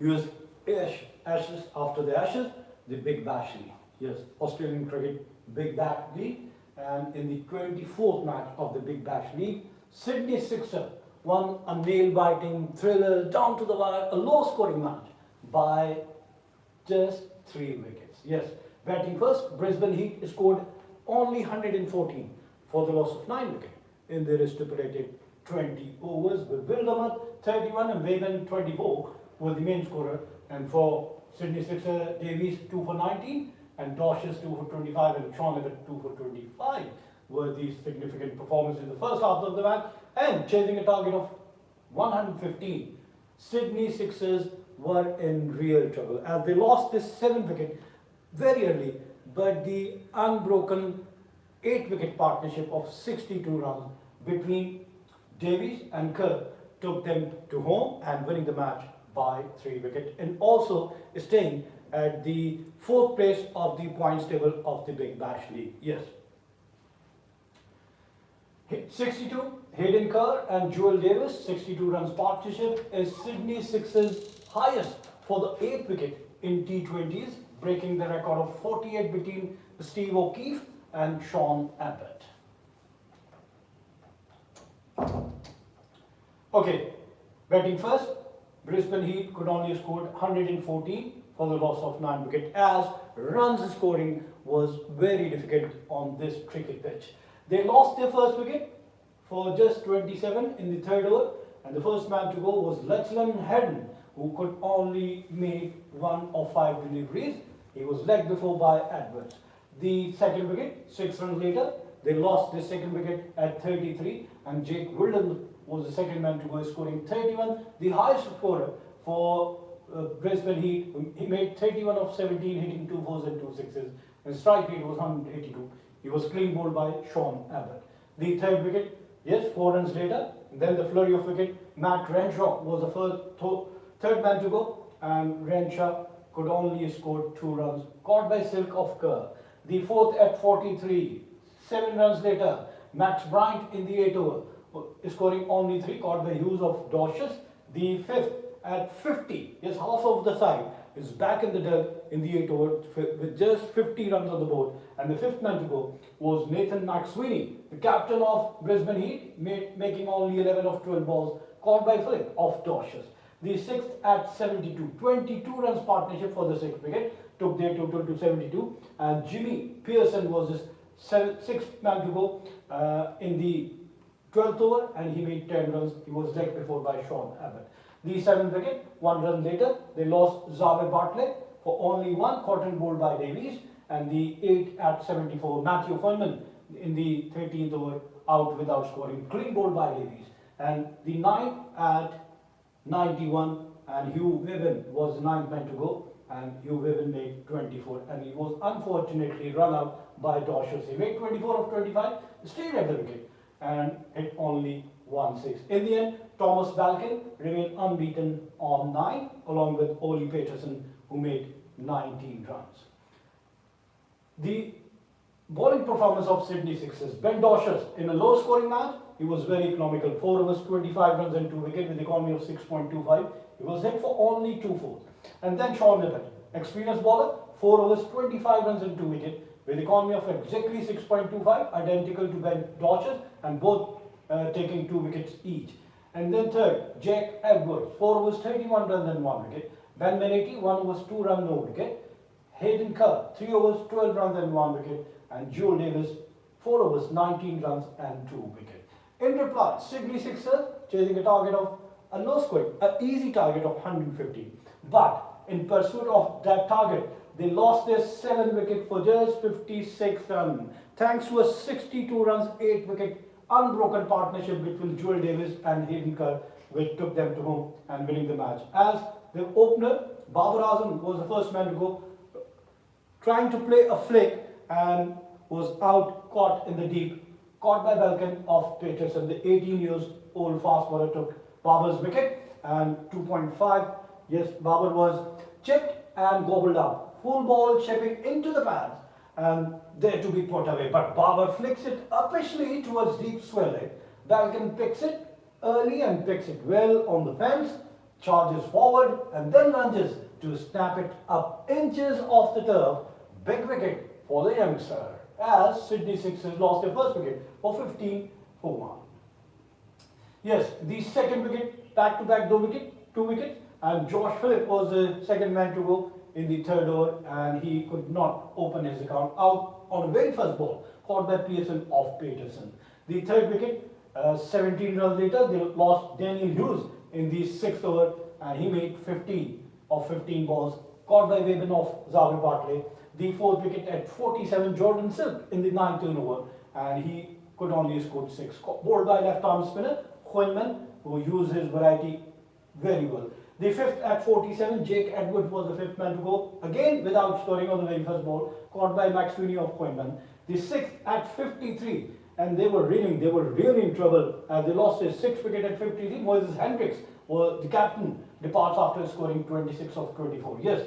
was Ashes after the Ashes, the Big Bash League. Yes, Australian Cricket Big Bash League. And in the 24th match of the Big Bash League, Sydney Sixer won a nail-biting thriller down to the wire, a low-scoring match by just 3 wickets. Yes, batting first, Brisbane Heat scored only 114 for the loss of 9 wickets in their stipulated 20 overs, with Wildermuth 31 and Wavin 24 were the main scorer, and for Sydney Sixer, Davies 2 for 19 and Dawes 2 for 25 and Sean Levitt 2 for 25 were the significant performances in the first half of the match, and chasing a target of 115. Sydney Sixers were in real trouble as they lost this 7 wicket very early, but the unbroken 8 wicket partnership of 62 runs between Davies and Kerr took them to home and winning the match by 3 wickets, and also staying at the 4th place of the points table of the Big Bash League. Yes. 62, Hayden Kerr and Joel Davis, 62 runs partnership is Sydney Sixers' highest for the 8th wicket in T20s, breaking the record of 48 between Steve O'Keefe and Sean Abbott. Okay, batting first, Brisbane Heat could only score 114 for the loss of 9 wickets, as runs scoring was very difficult on this tricky pitch. They lost their first wicket for just 27 in the 3rd over, and the first man to go was Lachlan Haddon, who could only make 1 of 5 deliveries. He was legged before by Edwards. The 2nd wicket, 6 runs later, they lost the 2nd wicket at 33, and Jake Wilden was the 2nd man to go, scoring 31, the highest scorer for Brisbane Heat. He made 31 of 17, hitting 2 fours and 2 sixes. His strike rate was 182. He was clean bowled by Sean Abbott. The 3rd wicket, yes, 4 runs later, then the flurry of wicket. Matt Renshaw was the 3rd man to go, and Renshaw could only score 2 runs, caught by Silk of Kerr. The 4th at 43, 7 runs later, Max Bryant in the 8th over, scoring only 3, caught by Hughes of Dawes. The 5th at 50, yes, half of the side, is back in the dirt in the 8th over with just 50 runs on the board, and the 5th man to go was Nathan McSweeney, the captain of Brisbane Heat, making only 11 of 12 balls, caught by Philip of Dawes. The 6th at 72, 22 runs partnership for the 6th wicket, took their total to 72, and Jimmy Pearson was his 6th man to go in the 12th over, and he made 10 runs. He was legged before by Sean Abbott. The 7th wicket, 1 run later, they lost Xavier Bartlett for only 1, caught bowled by Davies, and the 8th at 74, Matthew Furman in the 13th over, out without scoring, clean bowled by Davies. And the 9th at 91, and Hugh Webben was the 9th man to go, and Hugh Webben made 24, and he was unfortunately run out by Dawes. He made 24 of 25, stayed at the wicket, and hit only 1-6. In the end, Thomas Balkin remained unbeaten on 9, along with Ollie Peterson, who made 19 runs. The bowling performance of Sydney Sixers, Ben Dawes in a low-scoring match, he was very economical. 4 overs, 25 runs and 2 wickets with economy of 6.25. He was hit for only 2 fours. And then Sean Levitt, experienced bowler, 4 overs, 25 runs and 2 wickets with economy of exactly 6.25, identical to Ben Dawes, and both taking 2 wickets each. And then 3rd, Jack Edwards, 4 overs, 31 runs and 1 wicket. Ben Meneti, 1 overs, 2 runs, no wicket. Hayden Kerr, 3 overs, 12 runs and 1 wicket. And Joel Davis, 4 overs, 19 runs and 2 wickets. In reply, Sydney Sixers chasing a target of a low scoring, an easy target of 150. But in pursuit of that target, they lost their 7th wicket for just 56 runs. Thanks to a 62 runs, 8 wicket unbroken partnership between Joel Davis and Hayden Kerr, which took them to home and winning the match. As the opener, Babar Azam was the first man to go, trying to play a flick and was out, caught in the deep, caught by Balkin of Peterson. The 18-year-old fast bowler took Babar's wicket, and 2.5, yes, Babar was chipped and gobbled up. Full ball chipping into the pads and there to be put away. But Babar flicks it uppishly towards deep swell leg. Balkin picks it early and picks it well on the fence, charges forward and then lunges to snap it up inches off the turf. Big wicket for the youngster as Sydney Sixers lost their first wicket for 15 for 1. Yes, the second wicket, back-to-back two wickets, and Josh Phillip was the second man to go in the third over, and he could not open his account out on the very first ball, caught by Pearson off Peterson. The third wicket, 17 runs later, they lost Daniel Hughes in the sixth over, and he made 15 of 15 balls, caught by Weben off Xavier Bartley. The fourth wicket at 47, Jordan Silk in the ninth over, and he could only score 6. Bowled by left-arm spinner Quinlan, who used his variety very well. The fifth at 47, Jake Edwards was the fifth man to go, again without scoring on the very first ball, caught by Max Sweeney of Quinlan. The sixth at 53, and they were really in trouble as they lost their sixth wicket at 53. Moses Hendricks, the captain, departs after scoring 26 of 24. Yes,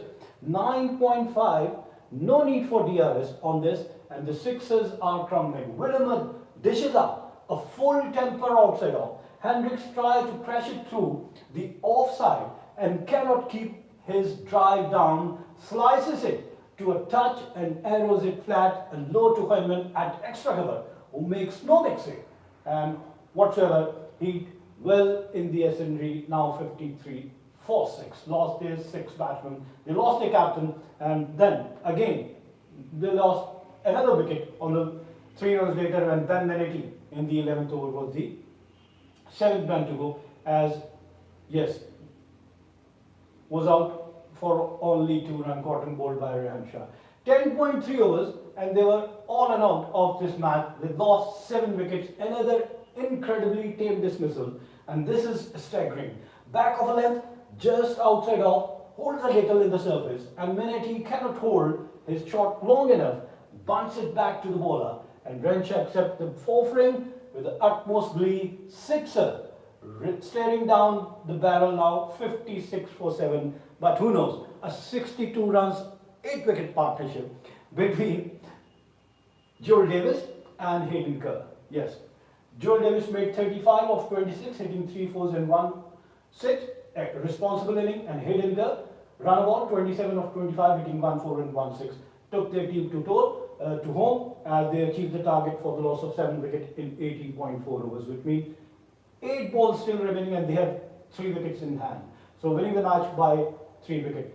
9.5, no need for DRS on this, and the Sixers are crumbling. William dishes up a full temper outside off. Hendricks tries to crash it through the offside and cannot keep his drive down, slices it to a touch and arrows it flat and low to Hyman at extra cover, who makes no mixing and whatsoever. He well in the ascendancy, now 53 for 6. Lost their 6 batsmen, they lost their captain, and then again they lost another wicket on the 3 runs later, and Ben Manetti in the 11th over was the 7th man to go, as yes, was out for only 2 runs, caught and bowled by Rehan Shah. 10.3 overs, and they were all and out of this match. They lost 7 wickets, another incredibly tame dismissal, and this is staggering. Back of a length, just outside off, holds a little in the surface, and Manetti cannot hold his shot long enough, bunts it back to the bowler, and Renshaw accepts the foreframe with the utmost glee. Sixer, staring down the barrel now, 56 for 7. But who knows, a 62 runs, 8 wicket partnership between Joel Davis and Hayden Kerr. Yes, Joel Davis made 35 of 26, hitting 3 fours and 1 6, a responsible inning, and Hayden Kerr, runabout, 27 of 25, hitting 1 4 and 1 6, took their team to home as they achieved the target for the loss of 7 wickets in 18.4 overs, which means 8 balls still remaining, and they have 3 wickets in hand. So winning the match by 3 wickets.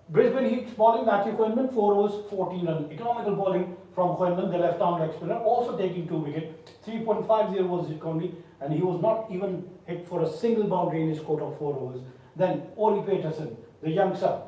Brisbane Heat's bowling, Matthew Quinlan, 4 overs, 14 runs. Economical bowling from Quinlan, the left-arm leg spinner, also taking 2 wickets. 3.50 was his only, and he was not even hit for a single boundary in his quota of 4 overs. Then Oli Peterson, the youngster,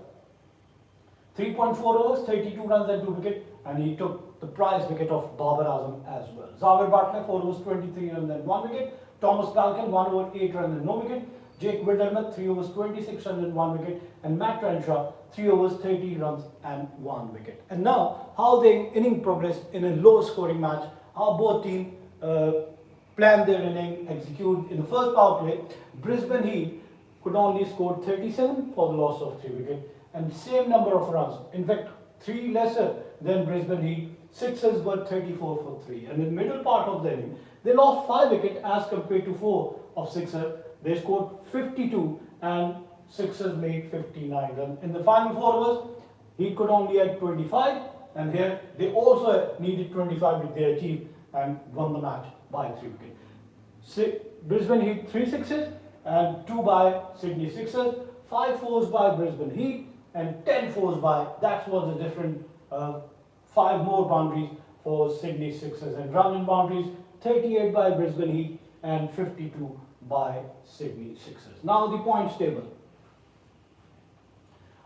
3.4 overs, 32 runs and 2 wickets, and he took the prize wicket of Babar Azam as well. Xavier Bartley, 4 overs, 23 runs and 1 wicket. Thomas Balkan, 1 over, 8 runs and no wicket. Jake Wildermuth, 3 overs, 26 runs and 1 wicket. And Matt Renshaw, 3 overs, 30 runs and 1 wicket. And now, how the inning progressed in a low-scoring match, how both teams planned their inning, executed in the first power play. Brisbane Heat could only score 37 for the loss of 3 wickets, and same number of runs. In fact, 3 lesser than Brisbane Heat. Sixers were 34 for 3. And in the middle part of the inning, they lost 5 wickets as compared to 4 of Sixers. They scored 52 and Sixers made 59 runs. In the final 4 overs, he could only add 25, and here they also needed 25, which they achieved and won the match by 3 wickets. Brisbane Heat 3 sixes and 2 by Sydney Sixers, 5 fours by Brisbane Heat, and 10 fours by, that was a different 5 more boundaries for Sydney Sixers, and run-in boundaries 38 by Brisbane Heat and 52 by Sydney Sixers. Now the points table.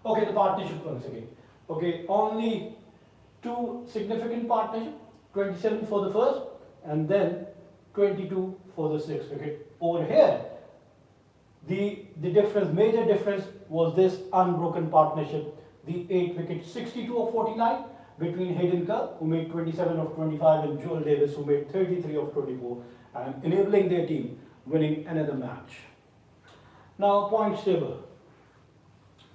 Okay, the partnership once again. Okay, only 2 significant partnerships, 27 for the first and then 22 for the 6th wicket. Over here, the major difference was this unbroken partnership, the 8 wicket, 62 of 49 between Hayden Kerr, who made 27 of 25, and Joel Davis, who made 33 of 24, and enabling their team winning another match. Now, points table.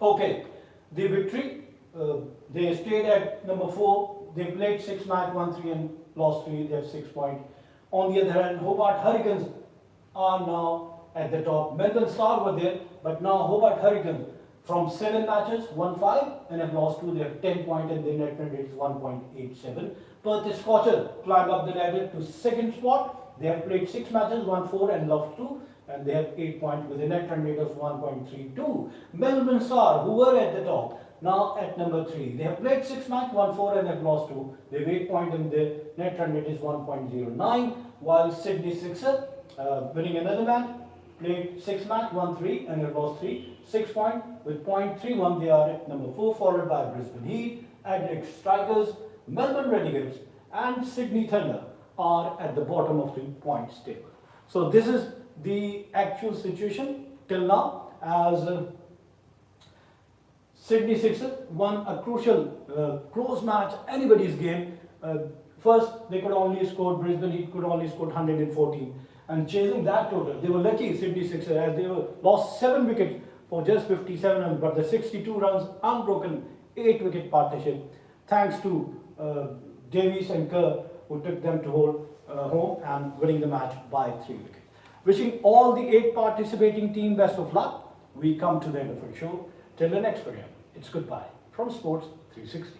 Okay, the victory, they stayed at number 4. They played 6 matches, won 3 and lost 3. They have 6 points. On the other hand, Hobart Hurricanes are now at the top. Melbourne Star were there, but now Hobart Hurricanes from 7 matches won 5 and have lost 2. They have 10 points and their net run rate is 1.87. Perth Scorchers climb up the ladder to second spot. They have played 6 matches, won 4 and lost 2, and they have 8 points with a net run rate of 1.32. Melbourne Star, who were at the top, now at number 3. They have played 6 matches, won 4 and have lost 2. They have 8 points and their net run rate is 1.09. While Sydney Sixers, winning another match, played 6 matches, won 3 and have lost 3. 6 points with 0.31. They are at number 4, followed by Brisbane Heat, Adelaide Strikers, Melbourne Renegades and Sydney Thunder are at the bottom of the points table. So this is the actual situation till now, as Sydney Sixers won a crucial close match, anybody's game. First they could only score, Brisbane Heat could only score 114, and chasing that total, they were lucky, Sydney Sixers, as they lost 7 wickets for just 57 runs, but the 62 runs unbroken 8 wicket partnership, thanks to Davies and Kerr, who took them to hold home and winning the match by 3 wickets. Wishing all the 8 participating team best of luck. We come to the end of our show. Till the next program, it's goodbye from Sports 360.